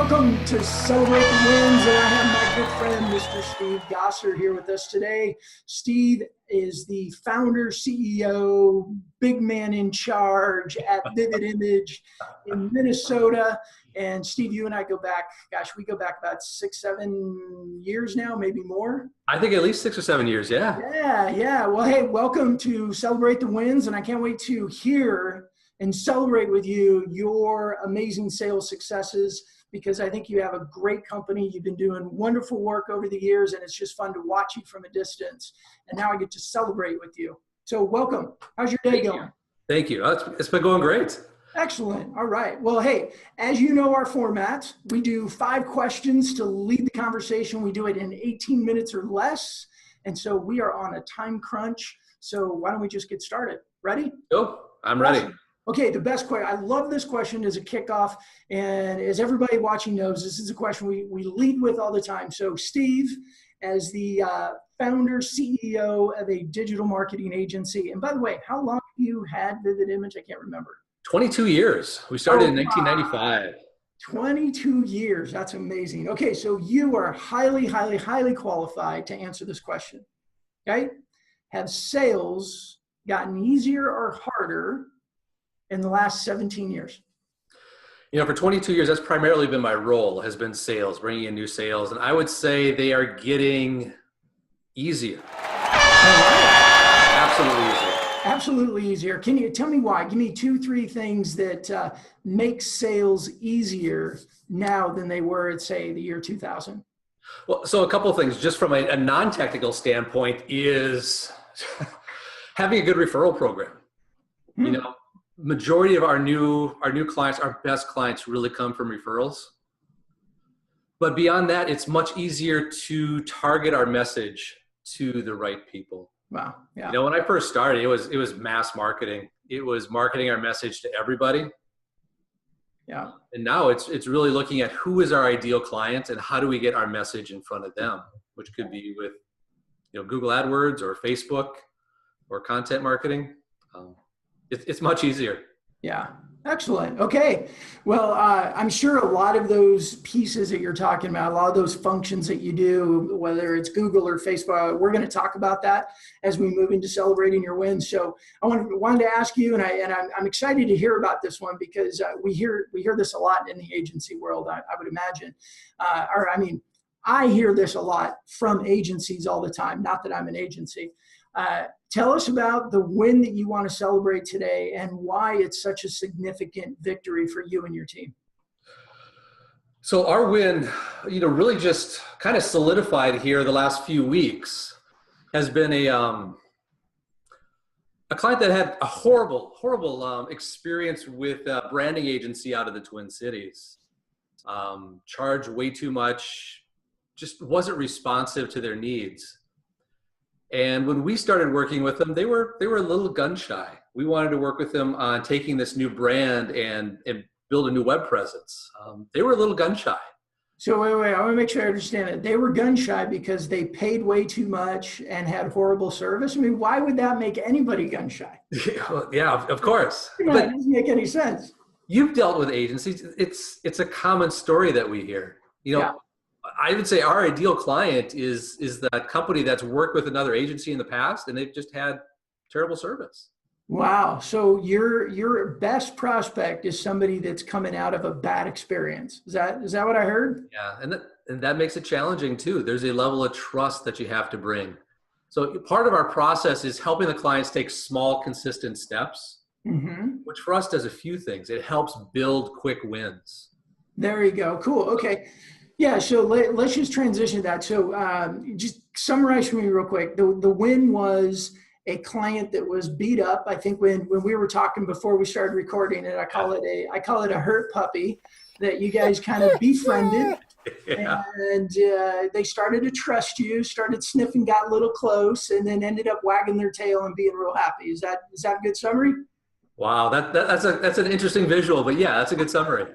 Welcome to Celebrate the Wins, and I have my good friend, Mr. Steve Gosser, here with us today. Steve is the founder, CEO, big man in charge at Vivid Image in Minnesota. And Steve, you and I go back, we go back about 6-7 years now, maybe more. I think at least 6 or 7 years, yeah. Yeah. Well, hey, welcome to Celebrate the Wins, and I can't wait to hear and celebrate with you your amazing sales successes, because I think you have a great company. You've been doing wonderful work over the years, and it's just fun to watch you from a distance. And now I get to celebrate with you. So welcome. How's your day going? Thank you. It's been going great. Excellent. All right. Well, hey, as you know our format, we do 5 questions to lead the conversation. We do it in 18 minutes or less. And so we are on a time crunch. So why don't we just get started? Ready? Go. I'm ready. Awesome. Okay, the best question. I love this question as a kickoff. And as everybody watching knows, this is a question we lead with all the time. So Steve, as the founder, CEO of a digital marketing agency, and by the way, how long have you had Vivid Image? I can't remember. 22 years. We started in 1995. 22 years. That's amazing. Okay, so you are highly, highly, highly qualified to answer this question. Okay? Have sales gotten easier or harder in the last 17 years? You know, for 22 years, that's primarily been my role, has been sales, bringing in new sales. And I would say they are getting easier. Absolutely easier. Absolutely easier. Can you tell me why? Give me 2-3 things that make sales easier now than they were at, say, the year 2000. Well, so a couple of things, just from a non-technical standpoint, is having a good referral program. You know, majority of our new clients, our best clients, really come from referrals. But beyond that, it's much easier to target our message to the right people. Wow. Yeah. You know, when I first started, it was mass marketing. It was marketing our message to everybody. Yeah. And now it's really looking at who is our ideal client and how do we get our message in front of them, which could be with, you know, Google AdWords or Facebook or content marketing. It's much easier. Yeah. Excellent. Okay. Well, I'm sure a lot of those pieces that you're talking about, a lot of those functions that you do, whether it's Google or Facebook, we're going to talk about that as we move into celebrating your wins. So I wanted to ask you, and I'm excited to hear about this one, because we hear this a lot in the agency world, I would imagine. I hear this a lot from agencies all the time, not that I'm an agency. Tell us about the win that you want to celebrate today and why it's such a significant victory for you and your team. So our win, you know, really just kind of solidified here the last few weeks, has been a client that had a horrible experience with a branding agency out of the Twin Cities. Charged way too much, just wasn't responsive to their needs. And when we started working with them, they were a little gun shy. We wanted to work with them on taking this new brand and build a new web presence. They were a little gun shy. So wait, I want to make sure I understand it. They were gun shy because they paid way too much and had horrible service. I mean, why would that make anybody gun shy? Yeah, of course. But it doesn't make any sense. You've dealt with agencies. It's a common story that we hear. You know, yeah. I would say our ideal client is that company that's worked with another agency in the past and they've just had terrible service. Wow. So your best prospect is somebody that's coming out of a bad experience. Is that what I heard? Yeah. And that makes it challenging too. There's a level of trust that you have to bring. So part of our process is helping the clients take small, consistent steps, which for us does a few things. It helps build quick wins. There you go. Cool. Okay. Yeah, so let's just transition to that. So just summarize for me real quick. The win was a client that was beat up. I think when we were talking before we started recording it, I call it a hurt puppy that you guys kind of befriended. Yeah. And they started to trust you, started sniffing, got a little close, and then ended up wagging their tail and being real happy. Is that a good summary? Wow, that's an interesting visual, but yeah, that's a good summary.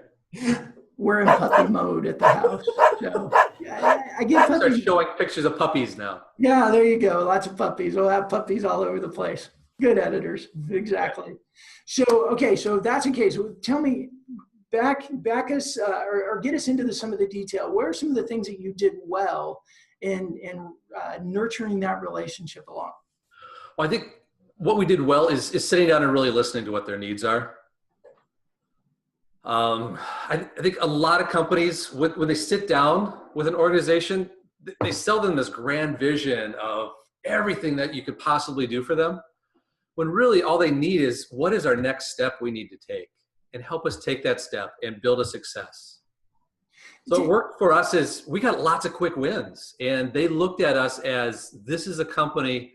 We're in puppy mode at the house. So yeah, I get puppies. Start showing pictures of puppies now. Yeah, there you go. Lots of puppies. We'll have puppies all over the place. Good editors. Exactly. So, okay. So if that's the case, tell me, back us or get us into some of the detail. What are some of the things that you did well in nurturing that relationship along? Well, I think what we did well is sitting down and really listening to what their needs are. I think a lot of companies, when they sit down with an organization, they sell them this grand vision of everything that you could possibly do for them, when really all they need is, what is our next step we need to take, and help us take that step and build a success. So it worked for us is we got lots of quick wins, and they looked at us as, this is a company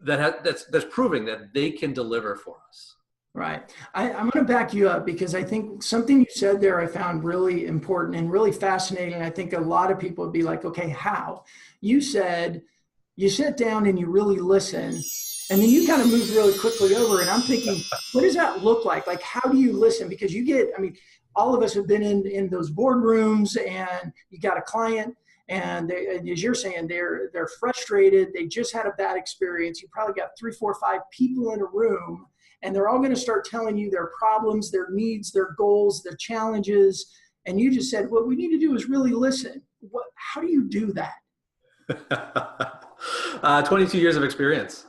that's proving that they can deliver for us. Right. I'm going to back you up, because I think something you said there I found really important and really fascinating. I think a lot of people would be like, okay, how? You said you sit down and you really listen, and then you kind of moved really quickly over. And I'm thinking, what does that look like? Like, how do you listen? Because you get, I mean, all of us have been in those boardrooms, and you got a client, and as you're saying, they're frustrated. They just had a bad experience. You probably got 3, 4, 5 people in a room, and they're all going to start telling you their problems, their needs, their goals, their challenges. And you just said, what we need to do is really listen. How do you do that? 22 years of experience.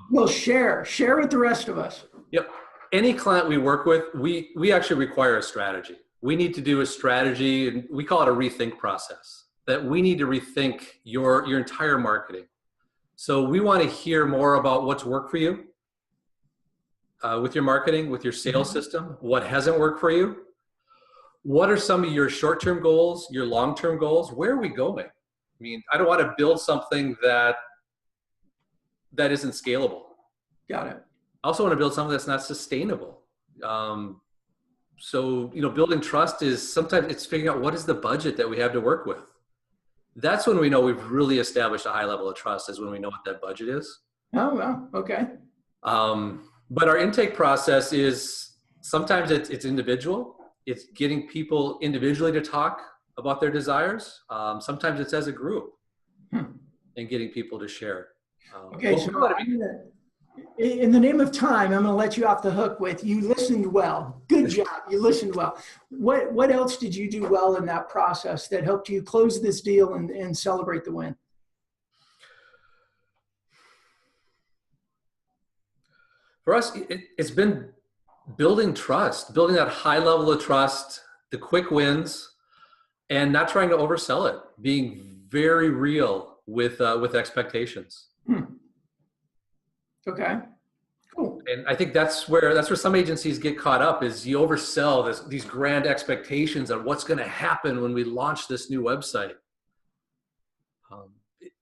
Well, share with the rest of us. Yep. Any client we work with, we actually require a strategy. We need to do a strategy, and we call it a rethink process, that we need to rethink your entire marketing. So we want to hear more about what's worked for you with your marketing, with your sales system, what hasn't worked for you. What are some of your short-term goals, your long-term goals? Where are we going? I mean, I don't want to build something that isn't scalable. Got it. I also want to build something that's not sustainable. So, building trust is sometimes it's figuring out what is the budget that we have to work with. That's when we know we've really established a high level of trust, is when we know what that budget is. Oh, well, okay. But our intake process is sometimes it's individual. It's getting people individually to talk about their desires. Sometimes it's as a group and getting people to share. Okay, so in the name of time, I'm going to let you off the hook with, you listened well. Good job. You listened well. What else did you do well in that process that helped you close this deal and celebrate the win? For us, it's been building trust, building that high level of trust, the quick wins, and not trying to oversell it, being very real with expectations. Okay, cool. And I think that's where some agencies get caught up, is you oversell these grand expectations on what's going to happen when we launch this new website.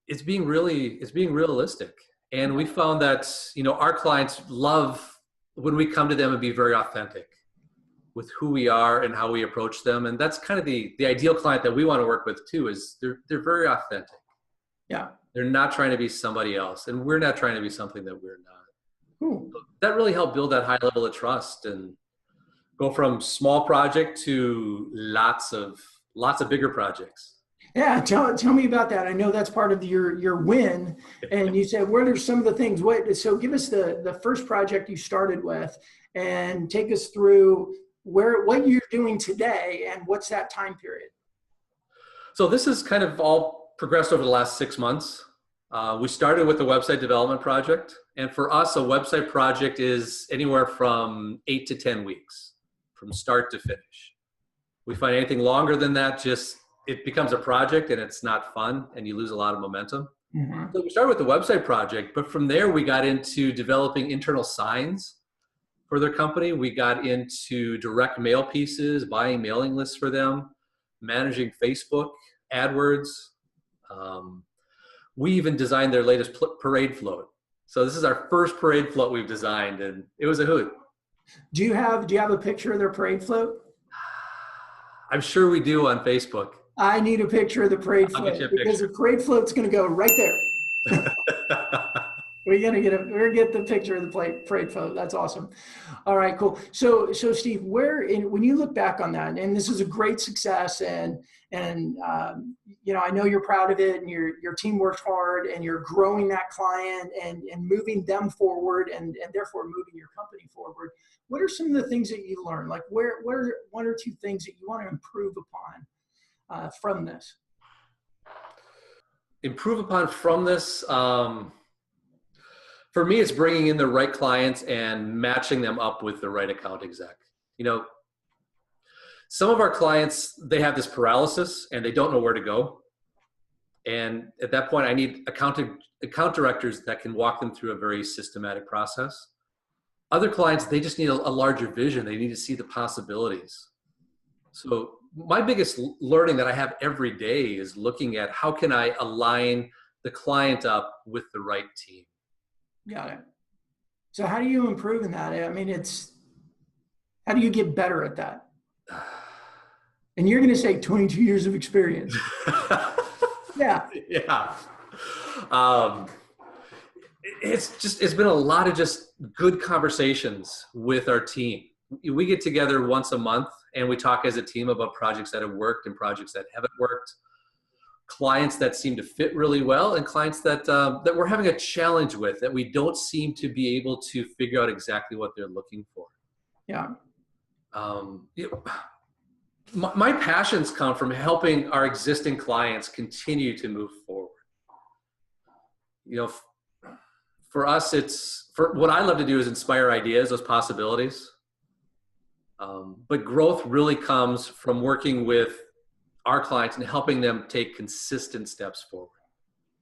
It's being realistic. And we found that, our clients love when we come to them and be very authentic with who we are and how we approach them. And that's kind of the ideal client that we want to work with too, is they're very authentic. Yeah. They're not trying to be somebody else, and we're not trying to be something that we're not. Cool. So that really helped build that high level of trust and go from small project to lots of bigger projects. Yeah, tell me about that. I know that's part of your win, and you said, what are some of the things? So give us the first project you started with, and take us through what you're doing today and what's that time period. So this is kind of all progressed over the last 6 months. We started with the website development project, and for us, a website project is anywhere from 8 to 10 weeks, from start to finish. We find anything longer than that, it becomes a project and it's not fun, and you lose a lot of momentum. Mm-hmm. So we started with the website project, but from there we got into developing internal signs for their company. We got into direct mail pieces, buying mailing lists for them, managing Facebook, AdWords. We even designed their latest parade float. So this is our first parade float we've designed, and it was a hoot. Do you have a picture of their parade float? I'm sure we do on Facebook. I need a picture of the parade float, because the parade float's going to go right there. We're gonna get the picture of the parade float. That's awesome. All right, cool. So Steve, when you look back on that, and this is a great success, and I know you're proud of it, and your team worked hard, and you're growing that client and moving them forward, and therefore moving your company forward. what are some of the things that you learned? Like what are one or two things that you want to improve upon from this? Improve upon from this. For me, it's bringing in the right clients and matching them up with the right account exec. You know, some of our clients, they have this paralysis and they don't know where to go. And at that point, I need account directors that can walk them through a very systematic process. Other clients, they just need a larger vision. They need to see the possibilities. So my biggest learning that I have every day is looking at how can I align the client up with the right team. Got it. So how do you improve in that? I mean, how do you get better at that? And you're going to say 22 years of experience. Yeah. Yeah. It's been a lot of just good conversations with our team. We get together once a month and we talk as a team about projects that have worked and projects that haven't worked, clients that seem to fit really well, and clients that we're having a challenge with that we don't seem to be able to figure out exactly what they're looking for. Yeah. My passions come from helping our existing clients continue to move forward. You know, for us, what I love to do is inspire ideas, those possibilities. But growth really comes from working with our clients and helping them take consistent steps forward.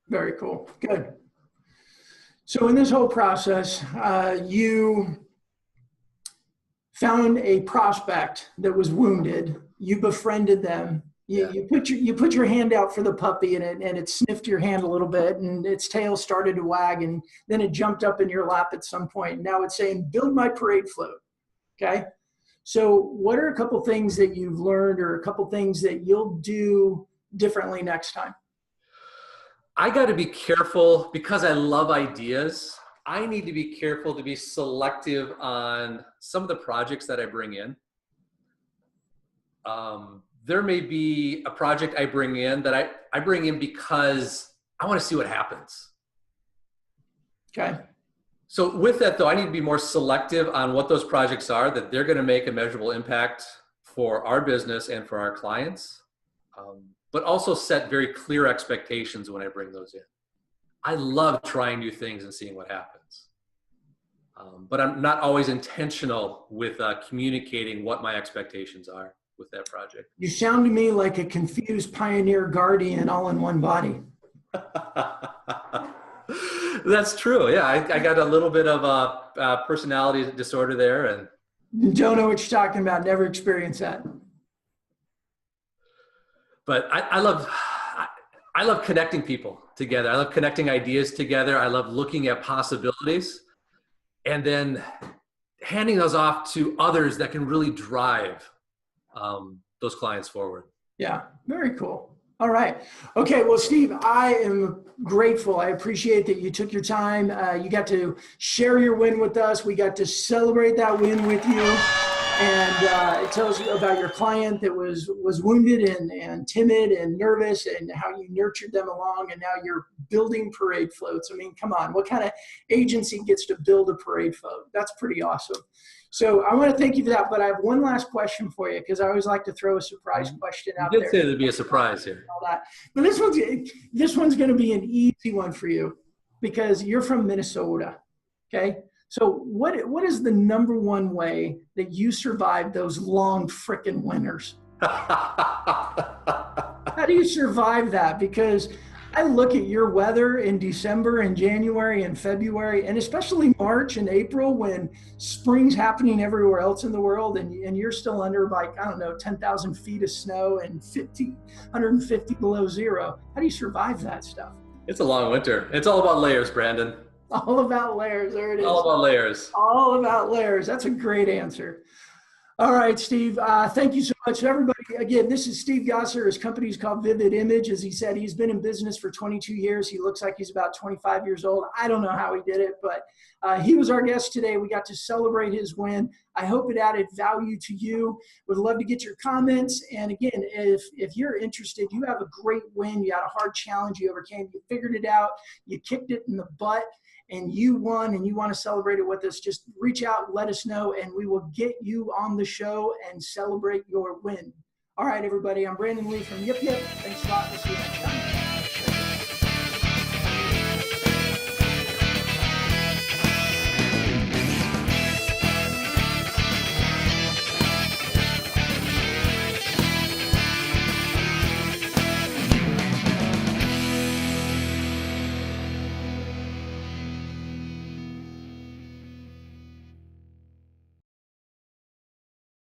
Very cool. Good. So in this whole process, you found a prospect that was wounded. You befriended them. You put your hand out for the puppy, and it sniffed your hand a little bit, and its tail started to wag, and then it jumped up in your lap at some point. Now it's saying, "Build my parade float." Okay. So what are a couple things that you've learned, or a couple things that you'll do differently next time? I got to be careful because I love ideas. I need to be careful to be selective on some of the projects that I bring in. There may be a project I bring in that I bring in because I want to see what happens. Okay. So with that though, I need to be more selective on what those projects are, that they're going to make a measurable impact for our business and for our clients, but also set very clear expectations when I bring those in. I love trying new things and seeing what happens. But I'm not always intentional with communicating what my expectations are with that project. You sound to me like a confused pioneer guardian all in one body. That's true. Yeah, I got a little bit of a personality disorder there, and don't know what you're talking about. Never experienced that. But I love connecting people together. I love connecting ideas together. I love looking at possibilities and then handing those off to others that can really drive those clients forward. Yeah, very cool. All right. Okay. Well, Steve, I am grateful. I appreciate that you took your time. You got to share your win with us. We got to celebrate that win with you. And it tells you about your client that was wounded and timid and nervous, and how you nurtured them along. And now you're building parade floats. I mean, come on, what kind of agency gets to build a parade float? That's pretty awesome. So I want to thank you for that. But I have one last question for you, because I always like to throw a surprise question out there. You did say there'd be a surprise here. All that. But this one's going to be an easy one for you, because you're from Minnesota. Okay. So what is the number one way that you survived those long frickin' winters? How do you survive that? Because I look at your weather in December and January and February, and especially March and April, when spring's happening everywhere else in the world, and you're still under, like, I don't know, 10,000 feet of snow and 150 below zero. How do you survive that stuff? It's a long winter. It's all about layers, Brandon. All about layers. There it is. All about layers. All about layers. That's a great answer. All right, Steve. Thank you so much, everybody. Again, this is Steve Gosser. His company is called Vivid Image. As he said, he's been in business for 22 years. He looks like he's about 25 years old. I don't know how he did it, but he was our guest today. We got to celebrate his win. I hope it added value to you. Would love to get your comments. And again, if you're interested, you have a great win, you had a hard challenge you overcame, you figured it out, you kicked it in the butt, and you won and you want to celebrate it with us, just reach out, let us know, and we will get you on the show and celebrate your win. All right, everybody, I'm Brandon Lee from Yip Yip. Thanks a lot. We'll see you next time.